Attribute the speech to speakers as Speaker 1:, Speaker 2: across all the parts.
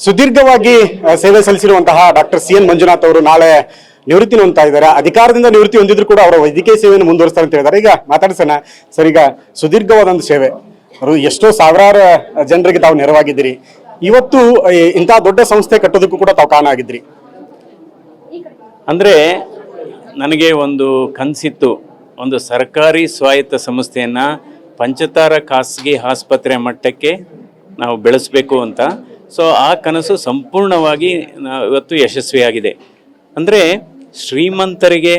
Speaker 1: ಸುದೀರ್ಘವಾಗಿ ಸೇವೆ ಸಲ್ಲಿಸಿರುವಂತಹ doctor CN. Manjunath ಅವರು ನಾಳೆ ನಿವೃತ್ತಿ ಹೊಂದ್ತಾ ಇದ್ದಾರೆ. ಅಧಿಕಾರದಿಂದ ನಿವೃತ್ತಿ ಹೊಂದಿದ್ರು ಕೂಡ ಅವರ ವೈದ್ಯಕೀಯ ಸೇವೆಯನ್ನು ಮುಂದುವರಿಸ್ತಾರೆ ಅಂತ ಹೇಳಿದ್ದಾರೆ. ಈಗ ಮಾತಾಡ್ಸೋಣ ಸರ್, ಈಗ ಸುದೀರ್ಘವಾದ ಸೇವೆ, ಅವರು ಎಷ್ಟೋ ಸಾವಿರಾರು ಜನರಿಗೆ ತಾವು ನೆರವಾಗಿದ್ದೀರಿ. ಇವತ್ತು ಇಂತಹ ದೊಡ್ಡ ಸಂಸ್ಥೆ ಕಟ್ಟೋದಕ್ಕೂ ಕೂಡ ತಾವು ಕಾರಣ ಆಗಿದ್ರಿ.
Speaker 2: ಅಂದರೆ ನನಗೆ ಒಂದು ಕನಸಿತ್ತು, ಒಂದು ಸರ್ಕಾರಿ ಸ್ವಾಯತ್ತ ಸಂಸ್ಥೆಯನ್ನು ಪಂಚತಾರ ಖಾಸಗಿ ಆಸ್ಪತ್ರೆ ಮಟ್ಟಕ್ಕೆ ನಾವು ಬೆಳೆಸಬೇಕು ಅಂತ. ಸೊ ಆ ಕನಸು ಸಂಪೂರ್ಣವಾಗಿ ಇವತ್ತು ಯಶಸ್ವಿಯಾಗಿದೆ. ಅಂದರೆ ಶ್ರೀಮಂತರಿಗೆ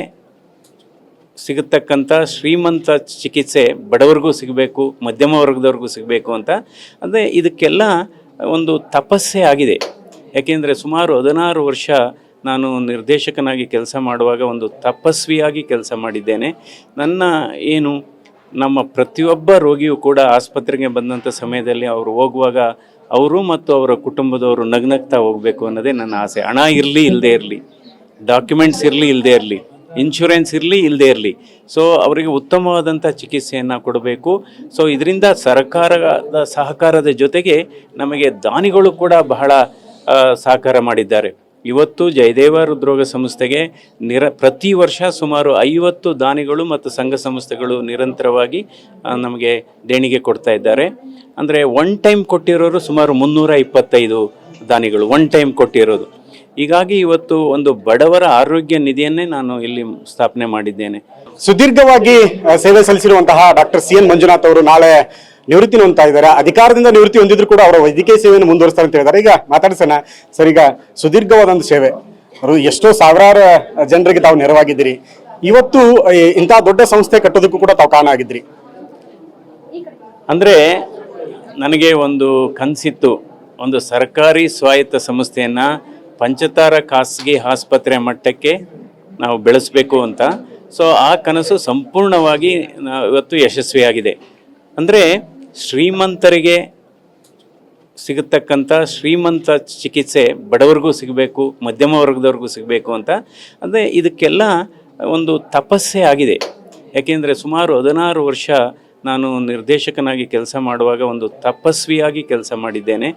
Speaker 2: ಸಿಗತಕ್ಕಂಥ ಶ್ರೀಮಂತ ಚಿಕಿತ್ಸೆ ಬಡವರಿಗೂ ಸಿಗಬೇಕು, ಮಧ್ಯಮ ವರ್ಗದವ್ರಿಗೂ ಸಿಗಬೇಕು ಅಂತ. ಅಂದರೆ ಇದಕ್ಕೆಲ್ಲ ಒಂದು ತಪಸ್ಸೆ ಆಗಿದೆ. ಯಾಕೆಂದರೆ ಸುಮಾರು 16 ವರ್ಷ ನಾನು ನಿರ್ದೇಶಕನಾಗಿ ಕೆಲಸ ಮಾಡುವಾಗ ಒಂದು ತಪಸ್ವಿಯಾಗಿ ಕೆಲಸ ಮಾಡಿದ್ದೇನೆ. ನಮ್ಮ ಪ್ರತಿಯೊಬ್ಬ ರೋಗಿಯೂ ಕೂಡ ಆಸ್ಪತ್ರೆಗೆ ಬಂದಂಥ ಸಮಯದಲ್ಲಿ ಅವರು ಹೋಗುವಾಗ ಅವರು ಮತ್ತು ಅವರ ಕುಟುಂಬದವರು ನಗ್ನಗ್ತಾ ಹೋಗಬೇಕು ಅನ್ನೋದೇ ನನ್ನ ಆಸೆ. ಹಣ ಇರಲಿ ಇಲ್ಲದೆ ಇರಲಿ, ಡಾಕ್ಯುಮೆಂಟ್ಸ್ ಇರಲಿ ಇಲ್ಲದೆ ಇರಲಿ, ಇನ್ಶೂರೆನ್ಸ್ ಇರಲಿ ಇಲ್ಲದೆ ಇರಲಿ, ಸೊ ಅವರಿಗೆ ಉತ್ತಮವಾದಂಥ ಚಿಕಿತ್ಸೆಯನ್ನು ಕೊಡಬೇಕು. ಸೊ ಇದರಿಂದ ಸರ್ಕಾರದ ಸಹಕಾರದ ಜೊತೆಗೆ ನಮಗೆ ದಾನಿಗಳು ಕೂಡ ಬಹಳ ಸಹಕಾರ ಮಾಡಿದ್ದಾರೆ. ಇವತ್ತು ಜಯದೇವ ಹೃದ್ರೋಗ ಸಂಸ್ಥೆಗೆ ಪ್ರತಿ ವರ್ಷ ಸುಮಾರು 50 ದಾನಿಗಳು ಮತ್ತು ಸಂಘ ಸಂಸ್ಥೆಗಳು ನಿರಂತರವಾಗಿ ನಮಗೆ ದೇಣಿಗೆ ಕೊಡ್ತಾ ಇದ್ದಾರೆ. ಅಂದರೆ ಒನ್ ಟೈಮ್ ಕೊಟ್ಟಿರೋರು ಸುಮಾರು 325 ದಾನಿಗಳು ಒನ್ ಟೈಮ್ ಕೊಟ್ಟಿರೋದು. ಹೀಗಾಗಿ ಇವತ್ತು ಒಂದು ಬಡವರ ಆರೋಗ್ಯ ನಿಧಿಯನ್ನೇ ನಾನು ಇಲ್ಲಿ ಸ್ಥಾಪನೆ ಮಾಡಿದ್ದೇನೆ.
Speaker 1: ಸುದೀರ್ಘವಾಗಿ ಸೇವೆ ಸಲ್ಲಿಸಿರುವಂತಹ ಡಾಕ್ಟರ್ ಸಿ.ಎನ್. ಮಂಜುನಾಥ್ ಅವರು ನಾಳೆ ನಿವೃತ್ತಿ ಹೊಂದ್ತಾ ಇದ್ದಾರೆ. ಅಧಿಕಾರದಿಂದ ನಿವೃತ್ತಿ ಹೊಂದಿದ್ರು ಕೂಡ ಅವರ ವೈದ್ಯಕೀಯ ಸೇವೆಯನ್ನು ಮುಂದುವರಿಸ್ತಾರೆ ಅಂತ ಹೇಳಿದ್ದಾರೆ. ಈಗ ಮಾತಾಡ್ಸೋಣ ಸರ್, ಈಗ ಸುದೀರ್ಘವಾದ ಸೇವೆ, ಅವರು ಎಷ್ಟೋ ಸಾವಿರಾರು ಜನರಿಗೆ ತಾವು ನೆರವಾಗಿದ್ದೀರಿ. ಇವತ್ತು ಇಂತಹ ದೊಡ್ಡ ಸಂಸ್ಥೆ ಕಟ್ಟೋದಕ್ಕೂ ಕೂಡ ತಾವು ಕಾರಣ ಆಗಿದ್ರಿ.
Speaker 2: ಅಂದರೆ ನನಗೆ ಒಂದು ಕನಸಿತ್ತು, ಒಂದು ಸರ್ಕಾರಿ ಸ್ವಾಯತ್ತ ಸಂಸ್ಥೆಯನ್ನು ಪಂಚತಾರ ಖಾಸಗಿ ಆಸ್ಪತ್ರೆ ಮಟ್ಟಕ್ಕೆ ನಾವು ಬೆಳೆಸಬೇಕು ಅಂತ. ಸೊ ಆ ಕನಸು ಸಂಪೂರ್ಣವಾಗಿ ಇವತ್ತು ಯಶಸ್ವಿಯಾಗಿದೆ. ಅಂದರೆ ಶ್ರೀಮಂತರಿಗೆ ಸಿಗತಕ್ಕಂಥ ಶ್ರೀಮಂತ ಚಿಕಿತ್ಸೆ ಬಡವರಿಗೂ ಸಿಗಬೇಕು, ಮಧ್ಯಮ ವರ್ಗದವ್ರಿಗೂ ಸಿಗಬೇಕು ಅಂತ. ಅಂದರೆ ಇದಕ್ಕೆಲ್ಲ ಒಂದು ತಪಸ್ಸೆ ಆಗಿದೆ. ಯಾಕೆಂದರೆ ಸುಮಾರು 16 ವರ್ಷ ನಾನು ನಿರ್ದೇಶಕನಾಗಿ ಕೆಲಸ ಮಾಡುವಾಗ ಒಂದು ತಪಸ್ವಿಯಾಗಿ ಕೆಲಸ ಮಾಡಿದ್ದೇನೆ.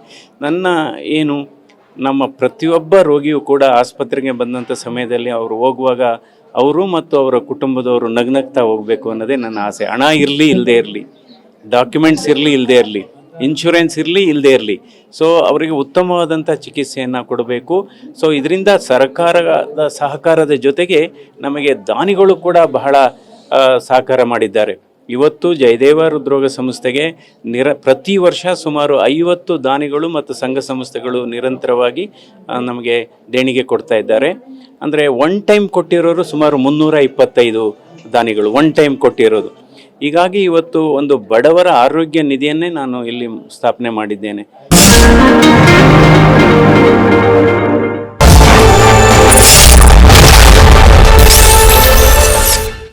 Speaker 2: ನಮ್ಮ ಪ್ರತಿಯೊಬ್ಬ ರೋಗಿಯೂ ಕೂಡ ಆಸ್ಪತ್ರೆಗೆ ಬಂದಂಥ ಸಮಯದಲ್ಲಿ ಅವರು ಹೋಗುವಾಗ ಅವರು ಮತ್ತು ಅವರ ಕುಟುಂಬದವರು ನಗ್ನಗ್ತಾ ಹೋಗಬೇಕು ಅನ್ನೋದೇ ನನ್ನ ಆಸೆ. ಹಣ ಇರಲಿ ಇಲ್ಲದೆ ಇರಲಿ, ಡಾಕ್ಯುಮೆಂಟ್ಸ್ ಇರಲಿ ಇಲ್ಲದೆ ಇರಲಿ, ಇನ್ಶೂರೆನ್ಸ್ ಇರಲಿ ಇಲ್ಲದೆ ಇರಲಿ, ಸೊ ಅವರಿಗೆ ಉತ್ತಮವಾದಂಥ ಚಿಕಿತ್ಸೆಯನ್ನು ಕೊಡಬೇಕು. ಸೊ ಇದರಿಂದ ಸರ್ಕಾರದ ಸಹಕಾರದ ಜೊತೆಗೆ ನಮಗೆ ದಾನಿಗಳು ಕೂಡ ಬಹಳ ಸಹಕಾರ ಮಾಡಿದ್ದಾರೆ. ಇವತ್ತು ಜಯದೇವ ಹೃದ್ರೋಗ ಸಂಸ್ಥೆಗೆ ಪ್ರತಿ ವರ್ಷ ಸುಮಾರು 50 ದಾನಿಗಳು ಮತ್ತು ಸಂಘ ಸಂಸ್ಥೆಗಳು ನಿರಂತರವಾಗಿ ನಮಗೆ ದೇಣಿಗೆ ಕೊಡ್ತಾ ಇದ್ದಾರೆ. ಅಂದರೆ ಒನ್ ಟೈಮ್ ಕೊಟ್ಟಿರೋರು ಸುಮಾರು 325 ದಾನಿಗಳು ಒನ್ ಟೈಮ್ ಕೊಟ್ಟಿರೋದು. ಹೀಗಾಗಿ ಇವತ್ತು ಒಂದು ಬಡವರ ಆರೋಗ್ಯ ನಿಧಿಯನ್ನೇ ನಾನು ಇಲ್ಲಿ ಸ್ಥಾಪನೆ ಮಾಡಿದ್ದೇನೆ.